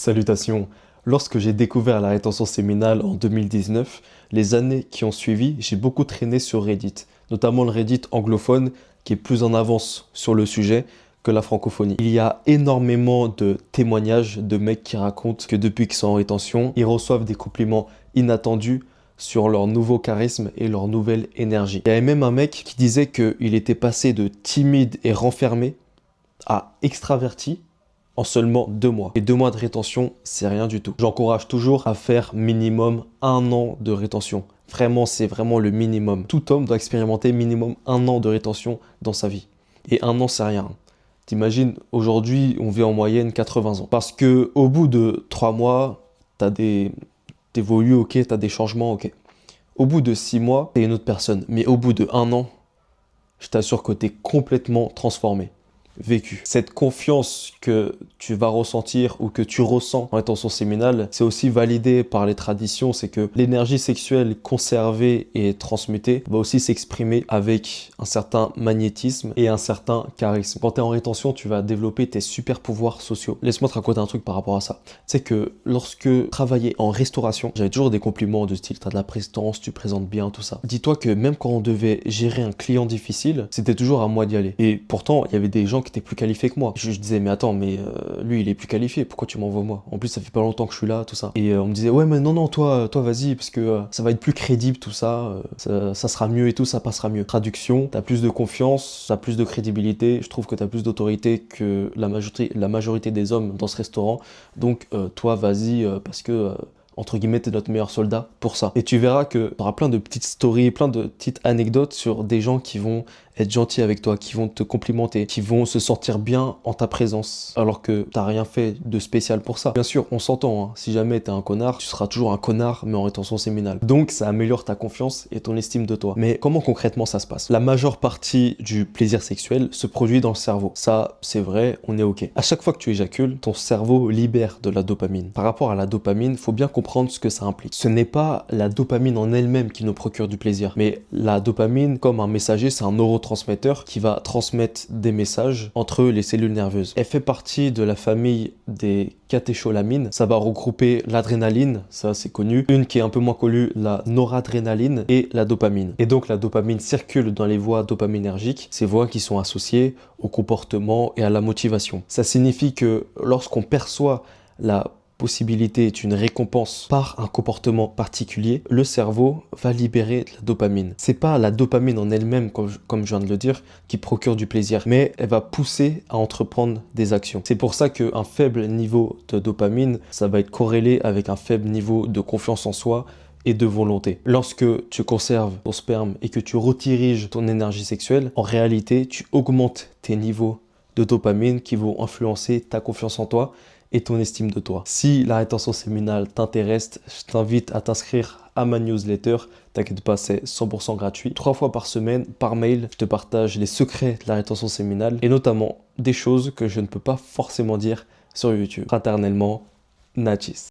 Salutations. Lorsque j'ai découvert la rétention séminale en 2019, les années qui ont suivi, j'ai beaucoup traîné sur Reddit, notamment le Reddit anglophone qui est plus en avance sur le sujet que la francophonie. Il y a énormément de témoignages de mecs qui racontent que depuis qu'ils sont en rétention, ils reçoivent des compliments inattendus sur leur nouveau charisme et leur nouvelle énergie. Il y avait même un mec qui disait qu'il était passé de timide et renfermé à extraverti en seulement 2 mois. Et 2 mois de rétention, c'est rien du tout. J'encourage toujours à faire minimum 1 an de rétention. Vraiment, c'est vraiment le minimum. Tout homme doit expérimenter minimum 1 an de rétention dans sa vie. Et 1 an, c'est rien. T'imagines, aujourd'hui, on vit en moyenne 80 ans. Parce que au bout de 3 mois, t'évolues, ok, t'as des changements, ok. Au bout de 6 mois, t'es une autre personne. Mais au bout de 1 an, je t'assure que t'es complètement transformé. Vécu. Cette confiance que tu vas ressentir ou que tu ressens en rétention séminale, c'est aussi validé par les traditions, c'est que l'énergie sexuelle conservée et transmutée va aussi s'exprimer avec un certain magnétisme et un certain charisme. Quand tu es en rétention, tu vas développer tes super pouvoirs sociaux. Laisse-moi te raconter un truc par rapport à ça. C'est que lorsque je travaillais en restauration, j'avais toujours des compliments de style, t'as de la prestance, tu présentes bien, tout ça. Dis-toi que même quand on devait gérer un client difficile, c'était toujours à moi d'y aller. Et pourtant, il y avait des gens qui étaient plus qualifiés que moi. Je disais, mais attends, lui, il est plus qualifié, pourquoi tu m'envoies moi? En plus, ça fait pas longtemps que je suis là, tout ça. Et on me disait, ouais, mais non, toi, vas-y, parce que ça va être plus crédible, tout ça, ça sera mieux et tout, ça passera mieux. Traduction, t'as plus de confiance, t'as plus de crédibilité, je trouve que t'as plus d'autorité que la majorité des hommes dans ce restaurant. Donc, toi, vas-y, parce que entre guillemets, t'es notre meilleur soldat pour ça. Et tu verras que tu auras plein de petites stories, plein de petites anecdotes sur des gens qui vont être gentils avec toi, qui vont te complimenter, qui vont se sentir bien en ta présence, alors que t'as rien fait de spécial pour ça. Bien sûr, on s'entend, hein. Si jamais t'es un connard, tu seras toujours un connard, mais en rétention séminale. Donc, ça améliore ta confiance et ton estime de toi. Mais comment concrètement ça se passe? La majeure partie du plaisir sexuel se produit dans le cerveau. Ça, c'est vrai, on est ok. À chaque fois que tu éjacules, ton cerveau libère de la dopamine. Par rapport à la dopamine, faut bien comprendre ce que ça implique. Ce n'est pas la dopamine en elle-même qui nous procure du plaisir, mais la dopamine, comme un messager, c'est un neurotransmetteur qui va transmettre des messages entre les cellules nerveuses. Elle fait partie de la famille des catécholamines. Ça va regrouper l'adrénaline, ça c'est connu. Une qui est un peu moins connue, la noradrénaline et la dopamine. Et donc la dopamine circule dans les voies dopaminergiques, ces voies qui sont associées au comportement et à la motivation. Ça signifie que lorsqu'on perçoit la possibilité est une récompense par un comportement particulier, le cerveau va libérer de la dopamine. C'est pas la dopamine en elle-même, comme je viens de le dire, qui procure du plaisir, mais elle va pousser à entreprendre des actions. C'est pour ça qu'un faible niveau de dopamine, ça va être corrélé avec un faible niveau de confiance en soi et de volonté. Lorsque tu conserves ton sperme et que tu rediriges ton énergie sexuelle, en réalité, tu augmentes tes niveaux de dopamine qui vont influencer ta confiance en toi et ton estime de toi. Si la rétention séminale t'intéresse, je t'invite à t'inscrire à ma newsletter. T'inquiète pas, c'est 100% gratuit. 3 fois par semaine, par mail, je te partage les secrets de la rétention séminale et notamment des choses que je ne peux pas forcément dire sur YouTube. Fraternellement, Nachis.